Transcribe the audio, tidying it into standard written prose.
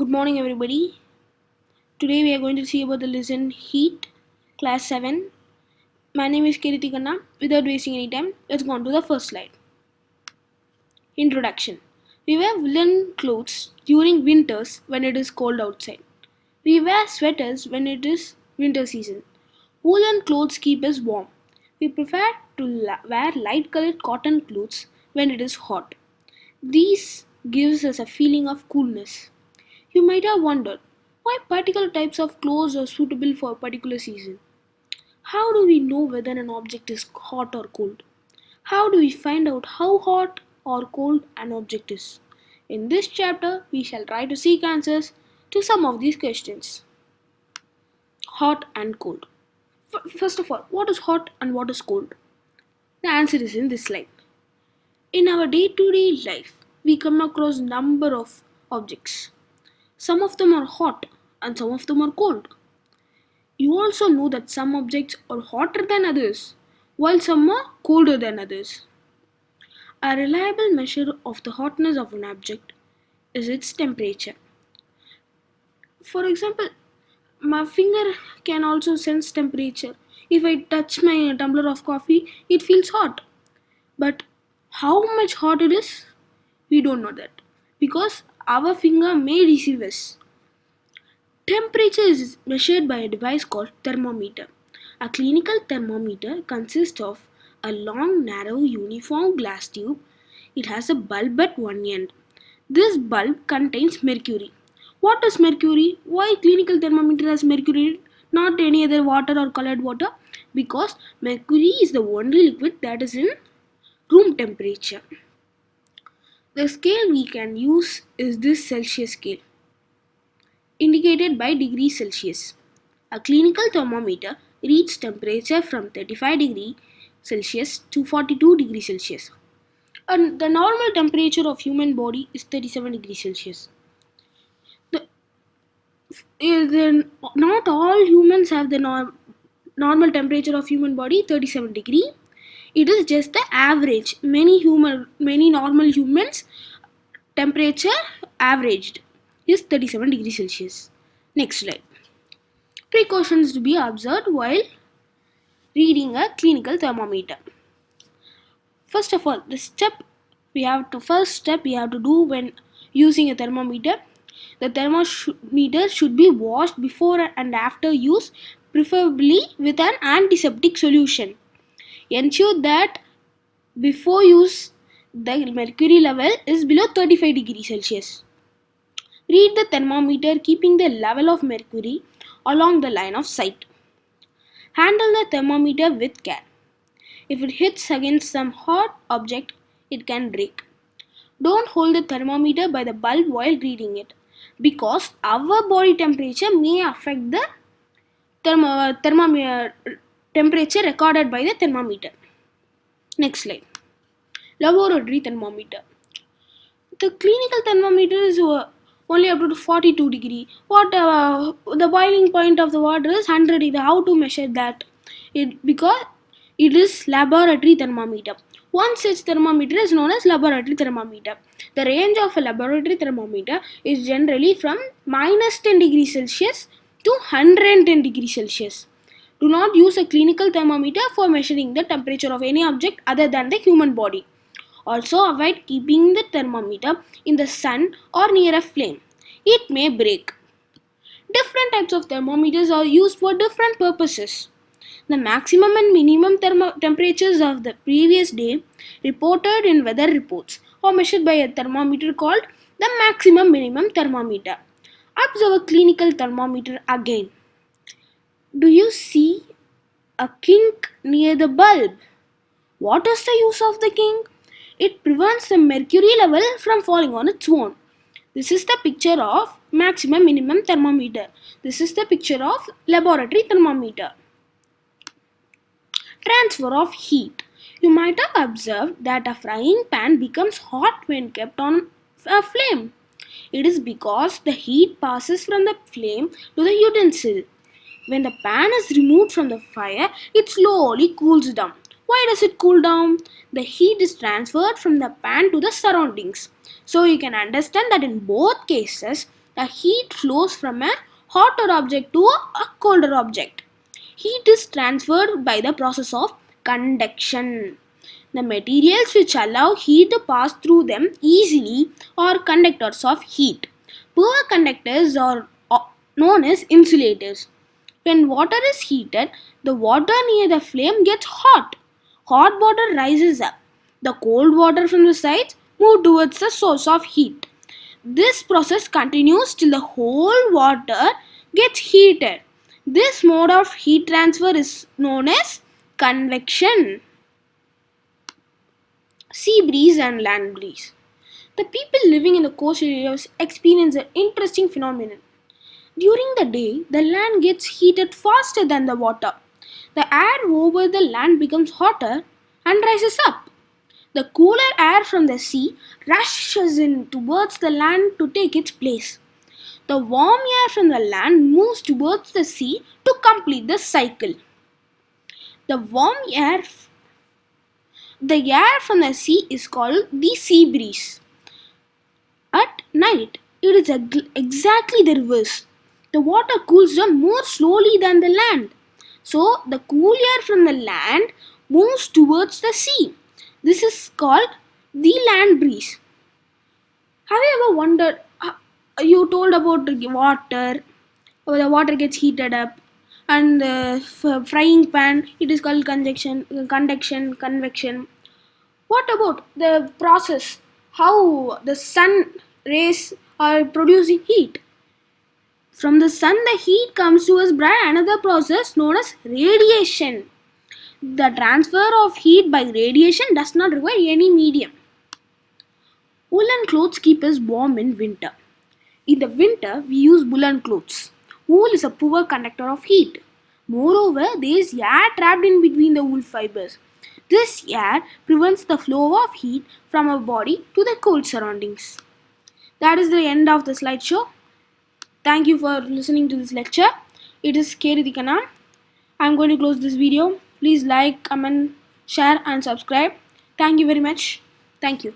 Good morning, everybody. Today we are going to see about the lesson Heat, Class 7. My name is Kiriti Kanna. Without wasting any time, let's go on to the first slide. Introduction. We wear woolen clothes during winters when it is cold outside. We wear sweaters when it is winter season. Woolen clothes keep us warm. We prefer to wear light colored cotton clothes when it is hot. These gives us a feeling of coolness. You might have wondered why particular types of clothes are suitable for a particular season. How do we know whether an object is hot or cold? How do we find out how hot or cold an object is? In this chapter, we shall try to seek answers to some of these questions. Hot and cold. First of all, what is hot and what is cold? The answer is in this slide. In our day-to-day life, we come across number of objects. Some of them are hot and some of them are cold. You also know that some objects are hotter than others, while some are colder than others. A reliable measure of the hotness of an object is its temperature. For example, my finger can also sense temperature. If I touch my tumbler of coffee, it feels hot. But how much hot it is, we don't know that because our finger may deceive us. Temperature is measured by a device called thermometer. A clinical thermometer consists of a long, narrow, uniform glass tube. It has a bulb at one end. This bulb contains mercury. What is mercury? Why clinical thermometer has mercury, not any other water or colored water? Because mercury is the only liquid that is in room temperature. The scale we can use is this Celsius scale, indicated by degrees Celsius. A clinical thermometer reads temperature from 35 degrees Celsius to 42 degrees Celsius. And the normal temperature of human body is 37 degrees Celsius. Not all humans have the normal temperature of human body 37 degree. It is just the average. Many normal humans temperature averaged is 37 degrees Celsius. Next slide. Precautions to be observed while reading a clinical thermometer. First of all, first step we have to do when using a thermometer. The thermometer should be washed before and after use, preferably with an antiseptic solution. Ensure that before use the mercury level is below 35 degrees Celsius. Read the thermometer keeping the level of mercury along the line of sight. Handle the thermometer with care. If it hits against some hot object, it can break. Don't hold the thermometer by the bulb while reading it because our body temperature may affect the temperature recorded by the thermometer. Next slide. Laboratory thermometer. The clinical thermometer is only up to 42 degree. The boiling point of the water is 100 degree. How to measure that? Because it is laboratory thermometer. One such thermometer is known as laboratory thermometer. The range of a laboratory thermometer is generally from minus 10 degrees Celsius to 110 degrees Celsius. Do not use a clinical thermometer for measuring the temperature of any object other than the human body. Also avoid keeping the thermometer in the sun or near a flame. It may break. Different types of thermometers are used for different purposes. The maximum and minimum temperatures of the previous day reported in weather reports are measured by a thermometer called the maximum minimum thermometer. Observe a clinical thermometer again. Do you see a kink near the bulb? What is the use of the kink? It prevents the mercury level from falling on its own. This is the picture of maximum minimum thermometer. This is the picture of laboratory thermometer. Transfer of heat. You might have observed that a frying pan becomes hot when kept on a flame. It is because the heat passes from the flame to the utensil. When the pan is removed from the fire, it slowly cools down. Why does it cool down? The heat is transferred from the pan to the surroundings. So you can understand that in both cases, The heat flows from a hotter object to a colder object. Heat is transferred by the process of conduction. The materials which allow heat to pass through them easily are conductors of heat. Poor conductors are known as insulators. When water is heated, the water near the flame gets hot. Hot water rises up. The cold water from the sides move towards the source of heat. This process continues till the whole water gets heated. This mode of heat transfer is known as convection. Sea breeze and land breeze. The people living in the coastal areas experience an interesting phenomenon. During the day, the land gets heated faster than the water. The air over the land becomes hotter and rises up. The cooler air from the sea rushes in towards the land to take its place. The warm air from the land moves towards the sea to complete the cycle. The air from the sea is called the sea breeze. At night, it is exactly the reverse. The water cools down more slowly than the land. So, the cool air from the land moves towards the sea. This is called the land breeze. Have you ever wondered? You told about the water, or the water gets heated up, and the frying pan, it is called convection. What about the process? How the sun rays are producing heat? From the sun, the heat comes to us by another process known as radiation. The transfer of heat by radiation does not require any medium. Woolen clothes keep us warm in winter. In the winter, we use woolen clothes. Wool is a poor conductor of heat. Moreover, there is air trapped in between the wool fibers. This air prevents the flow of heat from our body to the cold surroundings. That is the end of the slideshow. Thank you for listening to this lecture. It is K. Ritikana. I am going to close this video. Please like, comment, share and subscribe. Thank you very much. Thank you.